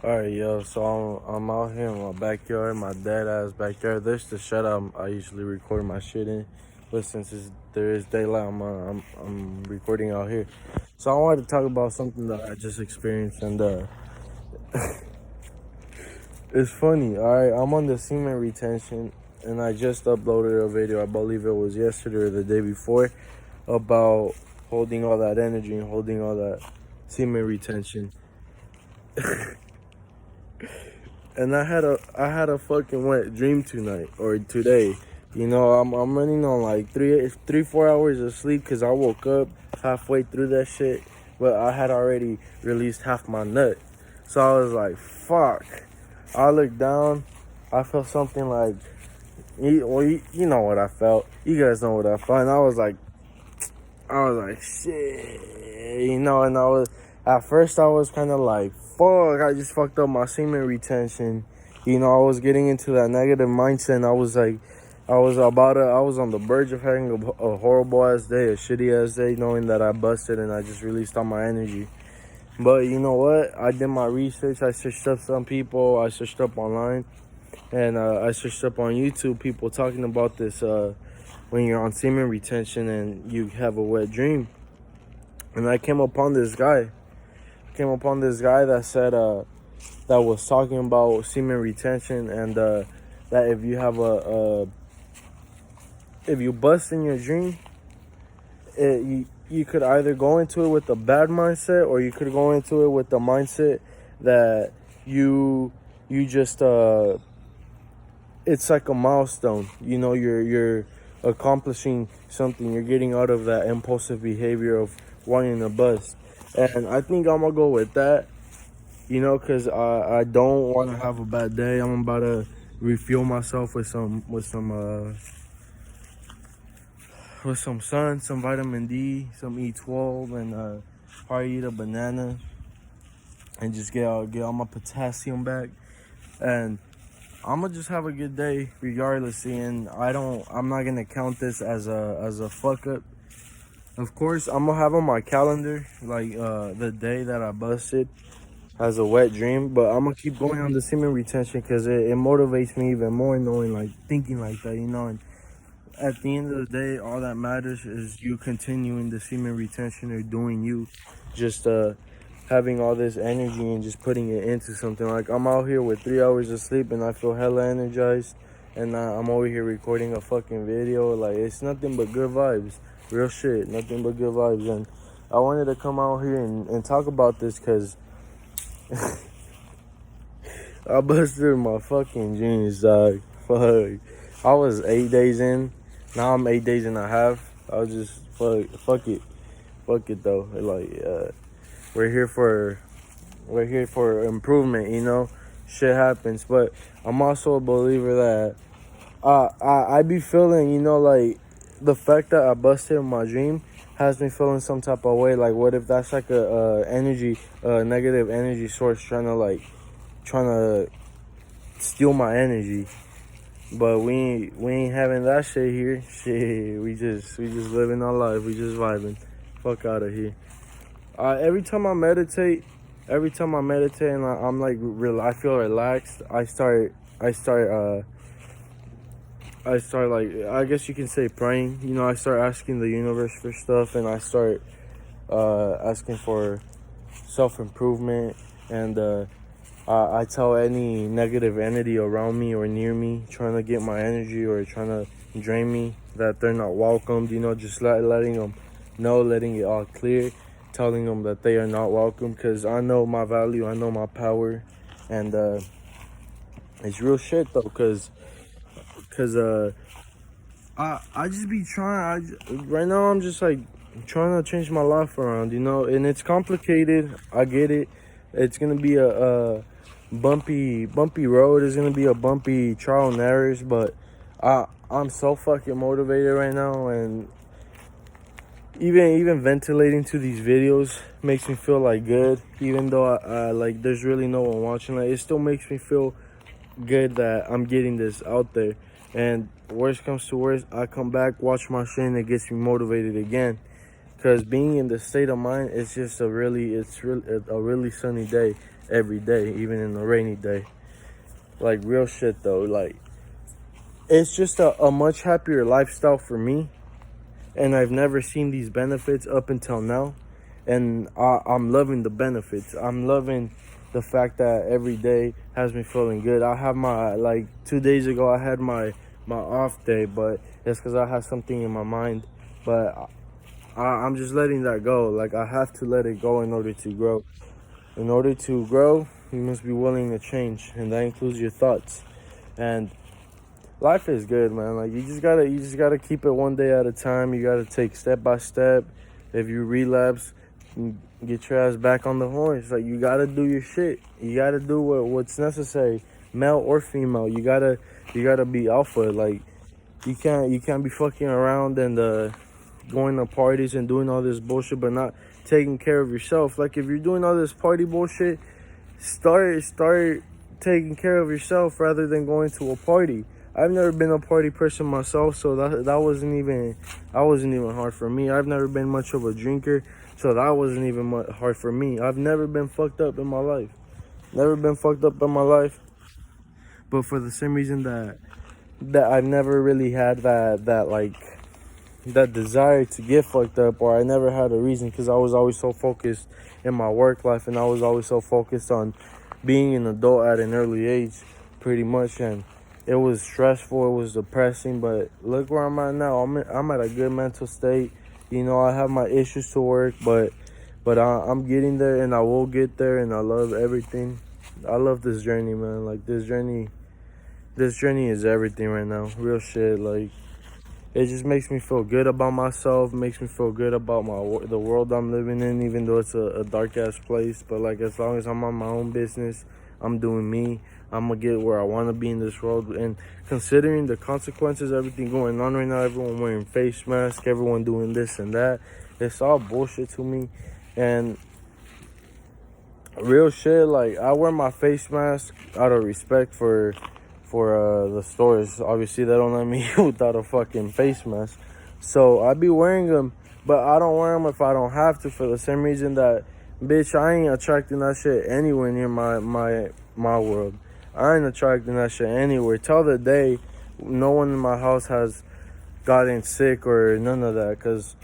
Alright, yo, so I'm out here in my backyard, my dad ass backyard. This the shutout I usually record my shit in, but since there is daylight, I'm recording out here. So I wanted to talk about something that I just experienced, and it's funny. Alright, I'm on the semen retention, and I just uploaded a video. I believe it was yesterday or the day before, about holding all that energy and holding all that semen retention. And I had a fucking wet dream tonight or today. You know, I'm running on like 4 hours of sleep because I woke up halfway through that shit, but I had already released half my nut. So I was like, fuck. I looked down, I felt something like, you know what I felt. You guys know what I felt. And I was like, shit, and at first I was kind of like, fuck, I just fucked up my semen retention. I was getting into that negative mindset, and I was like, I was on the verge of having a horrible ass day, a shitty ass day, knowing that I busted and I just released all my energy. But you know what? I did my research, I searched up some people, I searched up online, and I searched up on YouTube people talking about this, when you're on semen retention and you have a wet dream. And I came upon this guy. That said that was talking about semen retention, and that if you have if you bust in your dream, you could either go into it with a bad mindset, or you could go into it with the mindset that you just it's like a milestone. You're accomplishing something. You're getting out of that impulsive behavior of wanting to bust. And I think I'm gonna go with that, because I don't want to have a bad day. I'm about to refuel myself with some sun, some vitamin D, some E12, and probably eat a banana and just get all my potassium back. And I'm gonna just have a good day regardless. And I'm not gonna count this as a fuck up. Of course, I'm gonna have on my calendar like the day that I busted as a wet dream, but I'm gonna keep going on the semen retention because it motivates me even more, knowing, like, thinking like that. And at the end of the day, all that matters is you continuing the semen retention or doing you, just having all this energy and just putting it into something. Like, I'm out here with 3 hours of sleep and I feel hella energized, and I'm over here recording a fucking video. Like, it's nothing but good vibes, real shit, nothing but good vibes. And I wanted to come out here and talk about this because I busted my fucking jeans, dog. Fuck. I was 8 days in. Now I'm 8 days and a half. I was just fuck it. Fuck it though. Like, we're here for improvement, Shit happens. But I'm also a believer that I be feeling, like, the fact that I busted in my dream has me feeling some type of way. Like, what if that's like a negative energy source trying to steal my energy? But we ain't having that shit here. Shit, we just living our life. We just vibing. Fuck out of here. Every time I meditate, and I'm like I feel relaxed. I start, like, I guess you can say, praying. I start asking the universe for stuff, and I start asking for self-improvement, and I tell any negative entity around me or near me trying to get my energy or trying to drain me that they're not welcomed. Just letting them know, letting it all clear, telling them that they are not welcome, because I know my value, I know my power. And it's real shit though, because I just be trying. Right now I'm just like trying to change my life around, and it's complicated. I get it. It's gonna be a bumpy road. It's gonna be a bumpy trial and errors, but I'm so fucking motivated right now, and even ventilating to these videos makes me feel like good. Even though I like there's really no one watching, like, it still makes me feel good that I'm getting this out there. And worst comes to worst, I come back, watch my shit, and it gets me motivated again. Because being in the state of mind, it's just a really sunny day. every day, even in a rainy day. Like, real shit though. Like, it's just a much happier lifestyle for me, and I've never seen these benefits up until now, and I'm loving the benefits. I'm loving the fact that every day has me feeling good. I have my, like, 2 days ago I had my off day, but it's because I had something in my mind. But I'm just letting that go. Like, I have to let it go in order to grow. In order to grow, you must be willing to change, and that includes your thoughts. And life is good, man. Like, you just gotta keep it one day at a time. You gotta take step by step. If you relapse, get your ass back on the horse. Like, you gotta do your shit. You gotta do what's necessary, male or female. You gotta be alpha. Like, you can't be fucking around and going to parties and doing all this bullshit, but not taking care of yourself. Like, if you're doing all this party bullshit, start taking care of yourself rather than going to a party. I've never been a party person myself, so that wasn't even hard for me. I've never been much of a drinker, so that wasn't even hard for me. I've never been fucked up in my life. Never been fucked up in my life, but for the same reason that I've never really had that desire to get fucked up, or I never had a reason, because I was always so focused in my work life, and I was always so focused on being an adult at an early age, pretty much. And it was stressful, it was depressing, but look where I'm at now. I'm at a good mental state. You know, I have my issues to work, but I'm getting there, and I will get there, and I love everything. I love this journey, man. Like, this journey is everything right now. Real shit. Like, it just makes me feel good about myself, makes me feel good about the world I'm living in, even though it's a dark ass place. But, like, as long as I'm on my own business, I'm doing me, I'm gonna get where I want to be in this world. And considering the consequences, everything going on right now, everyone wearing face masks, everyone doing this and that, it's all bullshit to me. And real shit, like, I wear my face mask out of respect for the stores. Obviously, they don't let me without a fucking face mask, so I be wearing them. But I don't wear them if I don't have to, for the same reason that, bitch, I ain't attracting that shit anywhere near my world. I ain't attracting that shit anywhere. Till the day no one in my house has gotten sick or none of that, because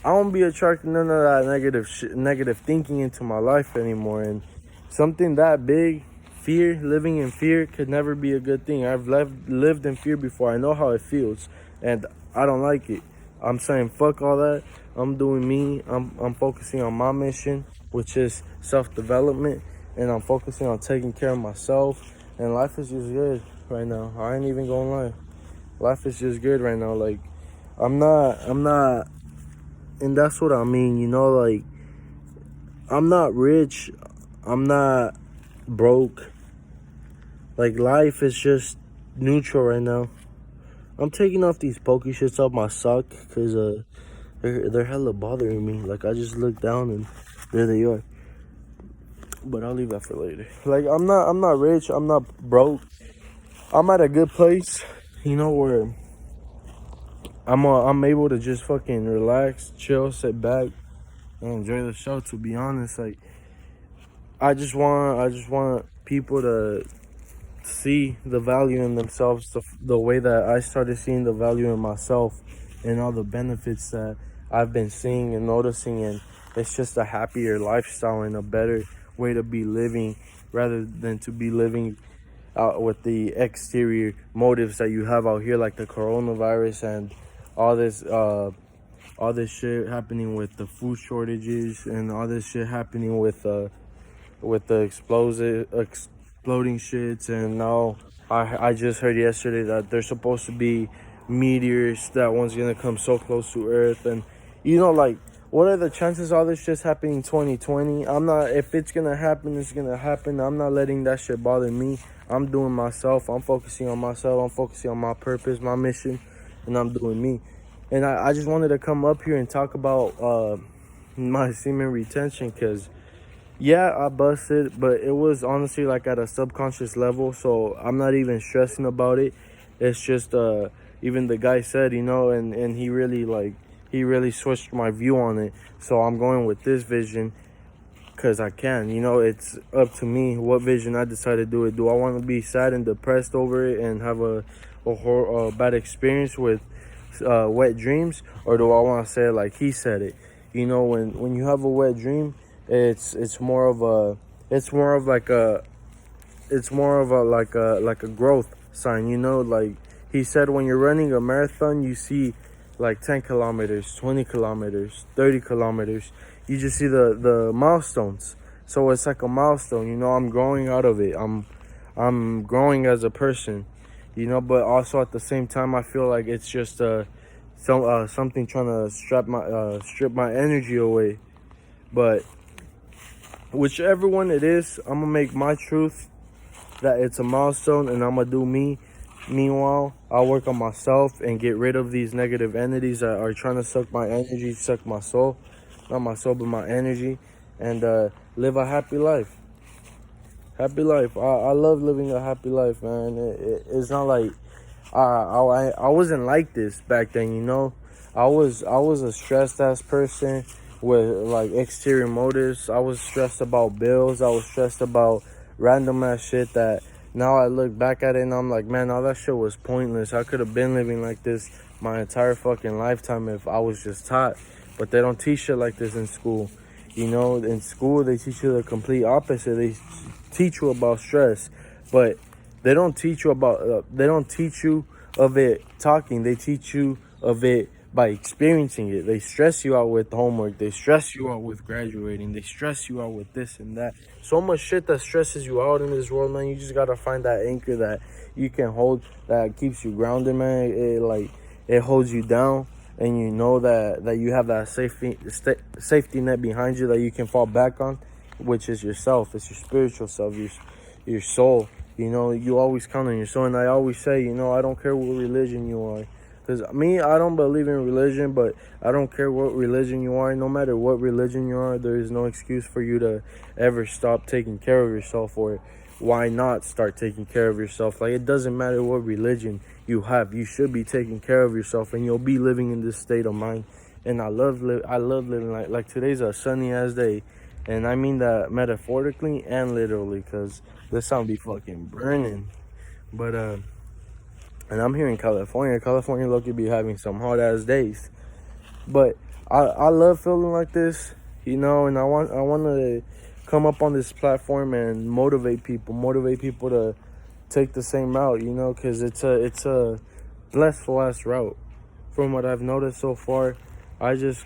I won't be attracting none of that negative thinking into my life anymore. And something that big, living in fear, could never be a good thing. I've lived in fear before. I know how it feels, and I don't like it. I'm saying fuck all that. I'm doing me. I'm focusing on my mission, which is self-development, and I'm focusing on taking care of myself. And life is just good right now. I ain't even gonna lie. Life is just good right now. Like, I'm not, and that's what I mean. You know, like, I'm not rich. I'm not broke. Like, life is just neutral right now. I'm taking off these pokey shits off my sock because they're hella bothering me. Like, I just look down and there they are. But I'll leave that for later. Like, I'm not rich. I'm not broke. I'm at a good place, you know, where I'm able to just fucking relax, chill, sit back, and enjoy the show. To be honest, like, I just want people to see the value in themselves the way that I started seeing the value in myself, and all the benefits that I've been seeing and noticing. And it's just a happier lifestyle and a better way to be living, rather than to be living out with the exterior motives that you have out here, like the coronavirus and all this shit happening with the food shortages, and all this shit happening with the exploding shits. And now I just heard yesterday that there's supposed to be meteors, that one's gonna come so close to Earth. And, you know, like, what are the chances all this shit's happening in 2020? If it's gonna happen, it's gonna happen. I'm not letting that shit bother me. I'm doing myself. I'm focusing on myself. I'm focusing on my purpose, my mission, and I'm doing me. And I just wanted to come up here and talk about my semen retention, because yeah, I busted, but it was honestly like at a subconscious level, so I'm not even stressing about it. It's just even the guy said, you know, and he really switched my view on it. So I'm going with this vision. because I can. You know, it's up to me what vision I decide to do it. Do I want to be sad and depressed over it and have a bad experience with wet dreams, or do I want to say it like he said it? You know, when you have a wet dream, it's more of a it's more of like a it's more of a like a growth sign. You know, like he said, when you're running a marathon, you see like 10 kilometers, 20 kilometers, 30 kilometers. You just see the milestones. So it's like a milestone. You know, I'm growing out of it. I'm growing as a person. You know, but also at the same time, I feel like it's just something trying to strip my energy away. But whichever one it is, I'm gonna make my truth that it's a milestone, and I'm gonna do me. Meanwhile, I'll work on myself and get rid of these negative entities that are trying to suck my energy, suck my soul. Not my soul, but my energy. And live a happy life. Happy life. I love living a happy life, man. It's not like I wasn't like this back then, you know. I was a stressed ass person with like exterior motives. I was stressed about bills. I was stressed about random ass shit that now I look back at it and I'm like, man, all that shit was pointless. I could have been living like this my entire fucking lifetime if I was just taught. But they don't teach shit like this in school. You know, in school they teach you the complete opposite. They teach you about stress, but they don't teach you about they don't teach you of it talking. They teach you of it by experiencing it. They stress you out with homework. They stress you out with graduating. They stress you out with this and that. So much shit that stresses you out in this world, man. You just gotta find that anchor that you can hold, that keeps you grounded, man. It holds you down, and you know that you have that safety net behind you that you can fall back on, which is yourself. It's your spiritual self, your soul. You know, you always count on your soul. And I always say, you know, I don't care what religion you are. Because me, I don't believe in religion, but I don't care what religion you are. No matter what religion you are, there is no excuse for you to ever stop taking care of yourself, or why not start taking care of yourself. Like, it doesn't matter what religion you have. You should be taking care of yourself, and you'll be living in this state of mind. And I love living like today's a sunny ass day. And I mean that metaphorically and literally, because the sun be fucking burning. But and I'm here in California. California lucky be having some hot ass days. But I love feeling like this, you know, and I want to come up on this platform and motivate people to take the same route, you know, because it's a blessful ass route. From what I've noticed so far, I just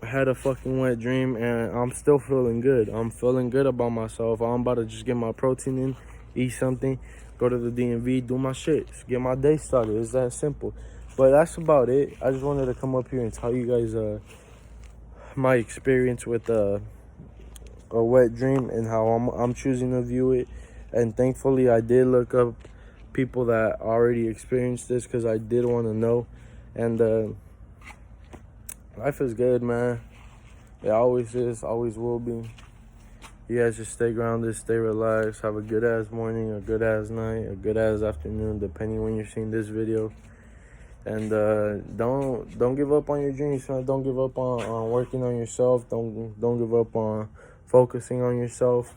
had a fucking wet dream and I'm still feeling good. I'm feeling good about myself. I'm about to just get my protein in, eat something, go to the DMV, do my shit, get my day started. It's that simple. But that's about it. I just wanted to come up here and tell you guys my experience with a wet dream and how I'm choosing to view it. And thankfully I did look up people that already experienced this, because I did want to know. And life is good, man. It always is, always will be. You guys just stay grounded, stay relaxed, have a good ass morning, a good ass night, a good ass afternoon, depending when you're seeing this video. And don't give up on your dreams, man. Don't give up on working on yourself. Don't give up on focusing on yourself.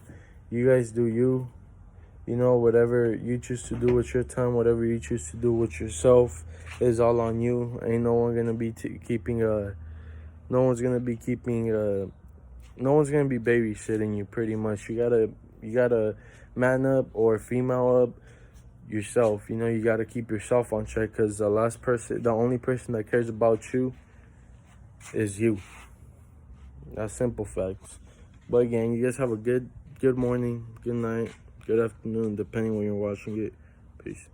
You guys do you. You know, whatever you choose to do with your time, whatever you choose to do with yourself is all on you. Ain't no one gonna be no one's gonna be babysitting you, pretty much. You gotta man up or female up yourself. You know, you gotta keep yourself on track, because the only person that cares about you is you. That's simple facts. But again, you guys have a good morning, good night, good afternoon, depending when you're watching it. Peace.